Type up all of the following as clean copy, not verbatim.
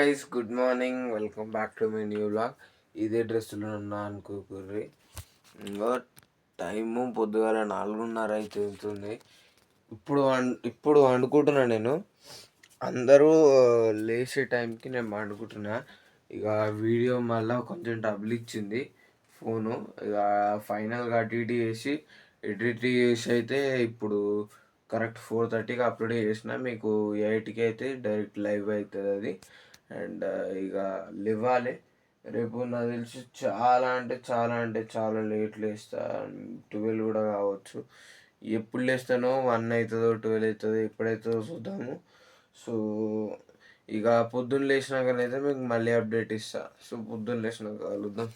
Guys, good morning. Welcome back to my new vlog. ఇదే డ్రెస్సులో ఉన్నా అనుకోకుర్రి. ఇంకో టైము పొద్దుగాల 4:30 అవుతుంది. ఇప్పుడు వండుకుంటున్నా. నేను అందరూ లేచే టైంకి నేను వండుకుంటున్నా. ఇక వీడియో మళ్ళీ కొంచెం డబ్బులు ఇచ్చింది ఫోను. ఇక ఫైనల్గా అటు ఇటు చేసి ఎడిట్ చేసి అయితే ఇప్పుడు కరెక్ట్ 4:30కి అప్లోడ్ చేసిన. మీకు 8కి అయితే డైరెక్ట్ లైవ్ అవుతుంది అది. అండ్ ఇక లేవాలి. రేపు నాకు తెలిసి చాలా లేట్ లేస్తా. 12 కూడా కావచ్చు. ఎప్పుడు లేస్తానో 1 అవుతుందో 12 అవుతుందో ఎప్పుడైతుందో చూద్దాము. సో ఇక పొద్దున్న లేచినాకనైతే మీకు మళ్ళీ అప్డేట్ ఇస్తా. సో పొద్దున్న లేచినాక కలుద్దాం.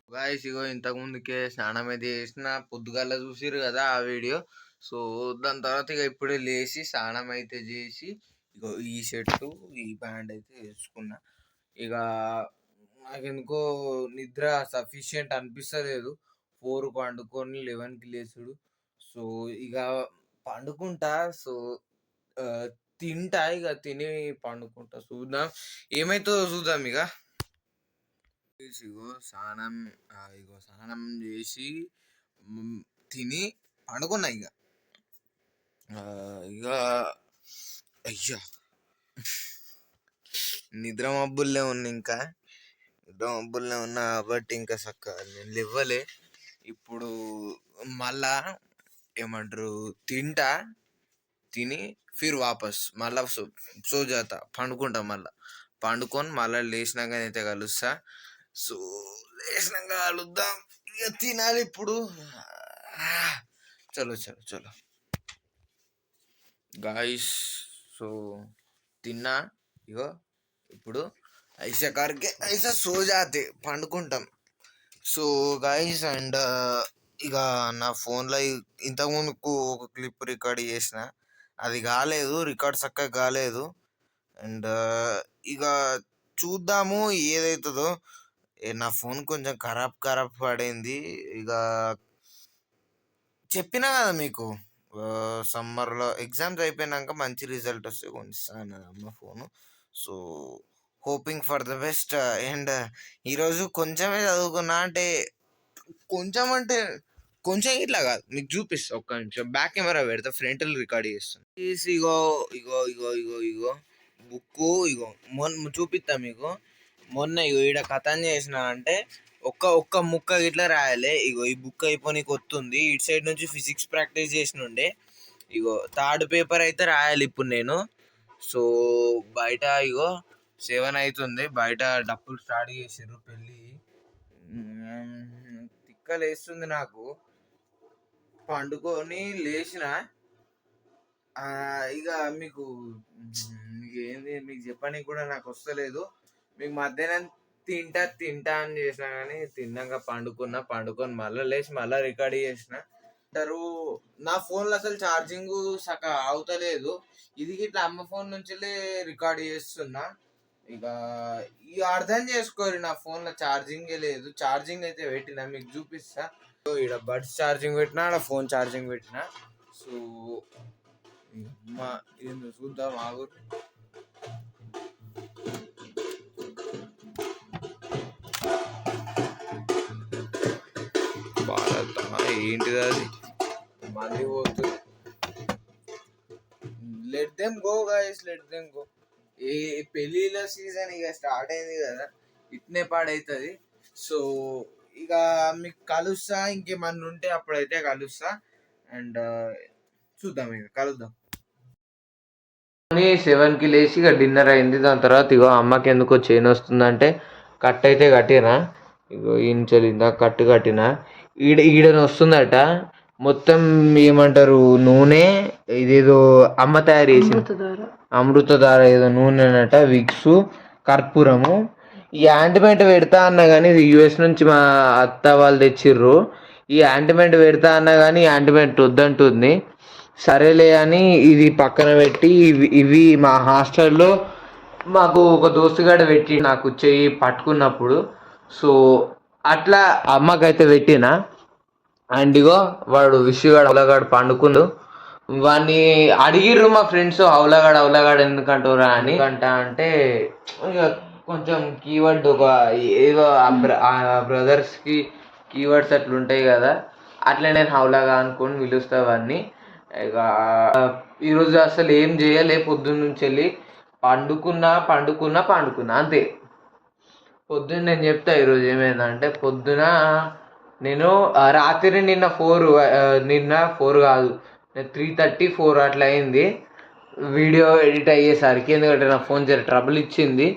గాయస్, ఇగో ఇంతకుముందుకే స్నానం అయితే చేసిన. పొద్దుగాల చూసిరు కదా ఆ వీడియో. సో దాని తర్వాత ఇక ఇప్పుడే లేచి స్నానం అయితే చేసి ఇగో ఈ షర్టు ఈ ప్యాంట్ అయితే వేసుకున్నా. ఇక నాకెందుకో నిద్ర సఫిషియంట్ అనిపిస్తలేదు. 4కు పండుకొని 11కి లేచుడు. సో ఇక పండుకుంటా. సో తింటా. ఇక తిని పండుకుంటా. చూద్దాం ఏమైతుందో చూద్దాం. ఇక స్నానం చేసి తిని పండుకున్నా. ఇక అయ్యా నిద్ర మబ్బుల్లే ఉన్నా కాబట్టి ఇంకా చక్కగా నేను లేవ్వలే. ఇప్పుడు మళ్ళా ఏమంటారు తింటా. తిని ఫిర్ వాపస్ మళ్ళా సోజాత పండుకుంటా. మళ్ళా పండుకొని మళ్ళీ లేచినాక అయితే కలుస్తా. సో లేచినాక కలుద్దాం. ఇక తినాలి ఇప్పుడు. చలో గాయస్. సో తిన్నా. ఇగో ఇప్పుడు ఐసా సోజాతే పండుకుంటాం. సో గాయస్, అండ్ ఇక నా ఫోన్లో ఇంతకుముందుకు ఒక క్లిప్ రికార్డ్ చేసిన. అది కాలేదు, రికార్డ్ చక్కగా కాలేదు. అండ్ ఇక చూద్దాము ఏదవుతుందో. నా ఫోన్ కొంచెం ఖరాబ్ పడింది. ఇక చెప్పినా కదా మీకు, సమ్మర్లో ఎగ్జామ్స్ అయిపోయినాక మంచి రిజల్ట్ వస్తే కొనిస్తాను అమ్మ phone. So hoping for the best. And ఈరోజు కొంచెమే చదువుకున్నా. అంటే కొంచెం ఇట్లా కాదు, మీకు చూపిస్తా. ఒక్క నిమిషం బ్యాక్ కెమెరా పెడతా, ఫ్రంట్ రికార్డ్ చేస్తాను. ఇగో బుక్ మొన్న చూపిస్తా మీకు. మొన్న ఈడ కథం చేసిన అంటే ఒక్క ముక్క ఇట్లా రాయాలి. ఇగో ఈ బుక్ అయిపోయి వస్తుంది. ఇటు సైడ్ నుంచి ఫిజిక్స్ ప్రాక్టీస్ చేసినుండే. ఇగో థర్డ్ పేపర్ అయితే రాయాలి ఇప్పుడు నేను. సో బయట 7 అవుతుంది. బయట డప్పులు స్టార్ట్ చేసారు. పెళ్ళి తిక్కలేస్తుంది నాకు. పండుకొని లేచిన. ఇక మీకు ఏంది మీకు చెప్పడానికి కూడా నాకు వస్తలేదు. మీకు మధ్యాహ్నం తింటా అని చేసిన, కానీ తిన్నాక పండుకొని మళ్ళీ లేచి మళ్ళీ రికార్డ్ చేసిన. అంటారు నా ఫోన్లో అసలు ఛార్జింగ్ సగం అవుతలేదు. ఇది ఇట్లా అమ్మ ఫోన్ నుంచి రికార్డ్ చేస్తున్నా. ఇక అర్థం చేసుకోరు, నా ఫోన్లో ఛార్జింగే లేదు. ఛార్జింగ్ అయితే పెట్టినా, మీకు చూపిస్తా. ఇక్కడ బడ్స్ ఛార్జింగ్ పెట్టినా, ఇక్కడ ఫోన్ ఛార్జింగ్ పెట్టినా. సో ఏందో చూద్దాం ఆగు. ఏంటిది అది మళ్ళీ పోతుంది. Let them go guys, let them go. ఏ పెళ్ళిళ్ళ సీజన్ ఇక స్టార్ట్ అయింది కదా, ఇట్నే పాడవుతుంది. సో ఇక మీకు కలుస్తా. ఇంకేమన్నా ఉంటే అప్పుడైతే కలుస్తా. అండ్ చూద్దాం, ఇక కలుద్దాం. 7కి లేచి ఇక డిన్నర్ అయింది. దాని తర్వాత అమ్మకి ఎందుకో చైన్ వస్తుందంటే కట్ అయితే కట్టినా. ఇంచలు ఇందాక కట్టు కట్టిన. ఈడని వస్తుందట మొత్తం. ఏమంటారు నూనె, ఇదేదో అమ్మ తయారు చేసింది అమృతధార ఏదో నూనె అనట, విక్స్, కర్పూరము. ఈ యాంటిమెంట్ పెడతా అన్నా కానీ ఇది యుఎస్ నుంచి మా అత్త వాళ్ళు తెచ్చిర్రు. ఈ యాంటిమెంట్ పెడతా అన్నా కానీ యాంటిమెంట్ వద్దంటుంది. సరేలే అని ఇది పక్కన పెట్టి ఇవి మా హాస్టల్లో మాకు ఒక దోస్తుగాడు పెట్టి నాకు చెయ్యి పట్టుకున్నప్పుడు. సో అట్లా అమ్మకైతే పెట్టిన. అండ్ వాడు విషుగాడు పండుకుండు. వాడిని అడిగిర్రు మా ఫ్రెండ్స్, అవులగాడు అవులగాడు ఎందుకంటారా అని అంటే ఇక కొంచెం కీవర్డ్ ఒక ఏదో ఆ బ్రదర్స్కి కీవర్డ్స్ అట్లా ఉంటాయి కదా, అట్లా నేను హౌలాగా అనుకొని పిలుస్తా వాడిని. ఇక ఈరోజు అసలు ఏం చేయలే, పొద్దున్న నుంచి వెళ్ళి పండుకున్నా అంతే. పొద్దున్న నేను చెప్తా ఈరోజు ఏమైందంటే, పొద్దున నేను రాత్రి నిన్న 4 కాదు, 3:30 4 అట్లా అయింది వీడియో ఎడిట్ అయ్యేసరికి. ఎందుకంటే నా ఫోన్ జర ట్రబుల్ ఇచ్చింది,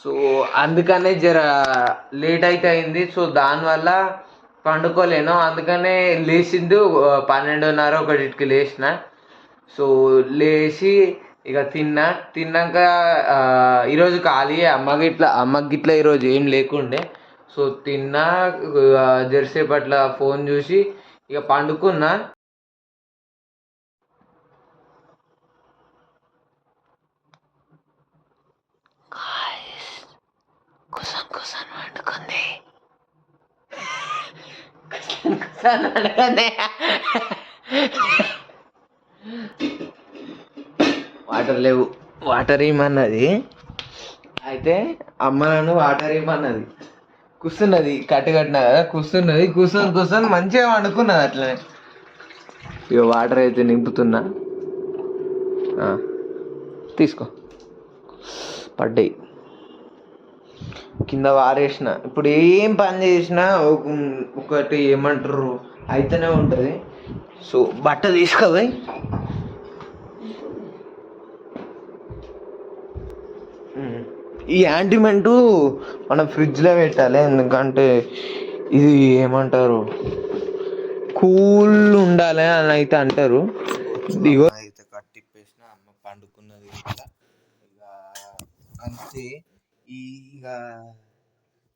సో అందుకనే జర లేట్ అయితే అయింది. సో దానివల్ల పండుకోలేను, అందుకనే లేచిండు 12:30 1కి లేచిన. సో లేచి ఇక తిన్నాక ఈరోజు ఖాళీ, అమ్మకి గిట్ల ఈరోజు ఏం లేకుండే. సో తిన్నా, జరసేపు అట్లా ఫోన్ చూసి ఇక పండుకున్నా. వండుకుంది వాటర్ లేవు, వాటర్ ఇమ్మన్నది. అయితే అమ్మ నన్ను వాటర్ ఇమ్మన్నది, కూర్చున్నది కట్టిన కదా, కూర్చొని మంచిగా వండుకున్నది అట్లనే. ఇక వాటర్ అయితే నింపుతున్నా, తీసుకో. పడ్డాయి కింద వారేసిన. ఇప్పుడు ఏం పని చేసినా ఒకటి ఏమంటారు అయితేనే ఉంటుంది. సో బట్ట తీసుకోపోయి ఈ యాంటిమెంటు మనం ఫ్రిడ్జ్లో పెట్టాలి, ఎందుకంటే ఇది ఏమంటారు కూల్ ఉండాలి అని అయితే అంటారు. ఇగో అయితే కట్టిప్పేసిన, అమ్మ పండుకున్నది ఇట్లా. ఇక అంతే. ఇక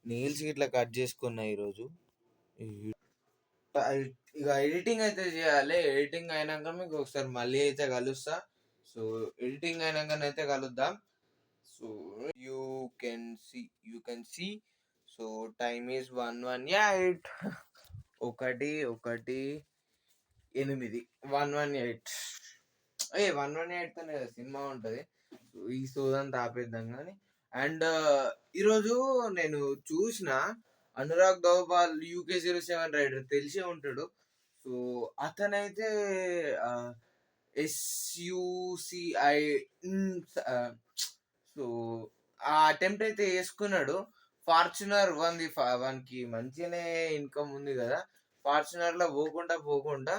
నెయిల్స్ ఇట్లా కట్ చేసుకున్నా ఈరోజు. ఇక ఎడిటింగ్ అయితే చేయాలి, ఎడిటింగ్ అయినాక మీకు ఒకసారి మళ్ళీ అయితే కలుస్తా. సో ఎడిటింగ్ అయినాకనైతే కలుద్దాం. So you can see. So time is 1:18. 1:18 1:18. 1:18తోనే సినిమా ఉంటుంది. ఈ సోదంతా ఆపేద్దాం కానీ. అండ్ ఈరోజు నేను చూసిన అనురాగ్ దౌపాల్ UK07 రైడర్ తెలిసే ఉంటాడు. సో అతనైతే SUCI, సో ఆ అటెంప్ట్ అయితే వేసుకున్నాడు. ఫార్చునర్ వానికి మంచిగానే ఇన్కమ్ ఉంది కదా. ఫార్చునర్లో పోకుండా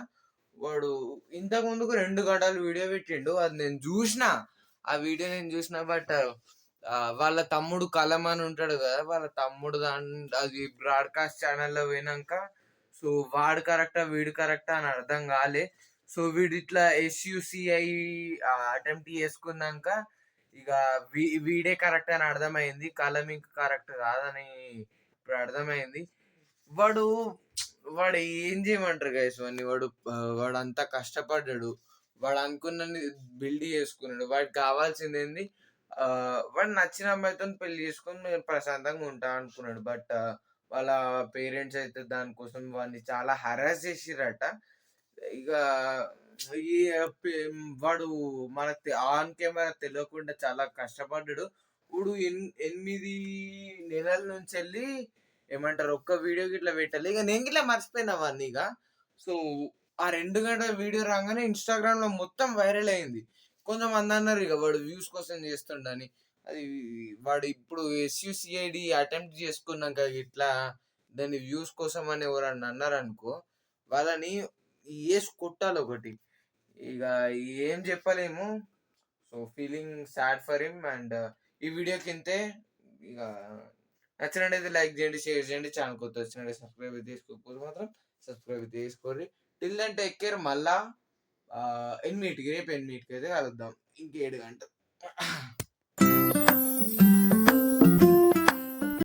వాడు ఇంతకు ముందుకు 2 గంటలు వీడియో పెట్టిండు, అది నేను చూసిన. ఆ వీడియో నేను చూసిన. బట్ వాళ్ళ తమ్ముడు కలం అని ఉంటాడు కదా, వాళ్ళ తమ్ముడు అది బ్రాడ్కాస్ట్ ఛానల్లో పోయినాక, సో వాడు కరెక్టా వీడు కరెక్టా అని అర్థం కాలే. సో వీడు ఇట్లా SUCI అటెంప్ట్ చేసుకున్నాక ఇక వీడే కరెక్ట్ అని అర్థమైంది, కలం ఇంక కరెక్ట్ కాదని ఇప్పుడు అర్థమైంది. వాడు ఏం చేయమంటారు గైస్, వాడు అంతా కష్టపడ్డాడు, వాడు అనుకున్నది బిల్డ్ చేసుకున్నాడు. వాడికి కావాల్సింది ఏంది, వాడు నచ్చిన అమ్మాయితో పెళ్లి చేసుకొని నేను ప్రశాంతంగా ఉంటా అనుకున్నాడు. బట్ వాళ్ళ పేరెంట్స్ అయితే దానికోసం వాడిని చాలా హరాస్ చేసిరట. ఇక వాడు మనకు ఆన్ కెమెరా తెలియకుండా చాలా కష్టపడ్డాడు. ఇప్పుడు 8 నెలల నుంచి వెళ్ళి ఏమంటారు ఒక్క వీడియో గిట్లా పెట్టాలి. ఇక నేను గిట్లా మర్చిపోయినా వాడిని ఇక. సో ఆ 2 గంటల వీడియో రాగానే ఇన్స్టాగ్రామ్ లో మొత్తం వైరల్ అయింది. కొంతమంది అన్నారు ఇక వాడు వ్యూస్ కోసం చేస్తుండని. అది వాడు ఇప్పుడు SUCID అటెంప్ట్ చేసుకున్నాక ఇట్లా దాన్ని వ్యూస్ కోసం అని ఎవరన్నా అన్నారు అనుకో, వాళ్ళని వేసి కొట్టాలి ఒకటి. ఇక ఏం చెప్పలేము. So feeling sad for him. And ఈ వీడియోకి ఇంతే. ఇక నచ్చినట్టయితే లైక్ చేయండి, షేర్ చేయండి. ఛానల్ కొత్త వచ్చినట్టు సబ్స్క్రైబ్ చేసుకోకపోతే మాత్రం సబ్స్క్రైబ్ చేసుకోండి. Till then take care. మళ్ళా 8కి రేపు 8కి అయితే కలుద్దాం, ఇంక 7 గంటలు.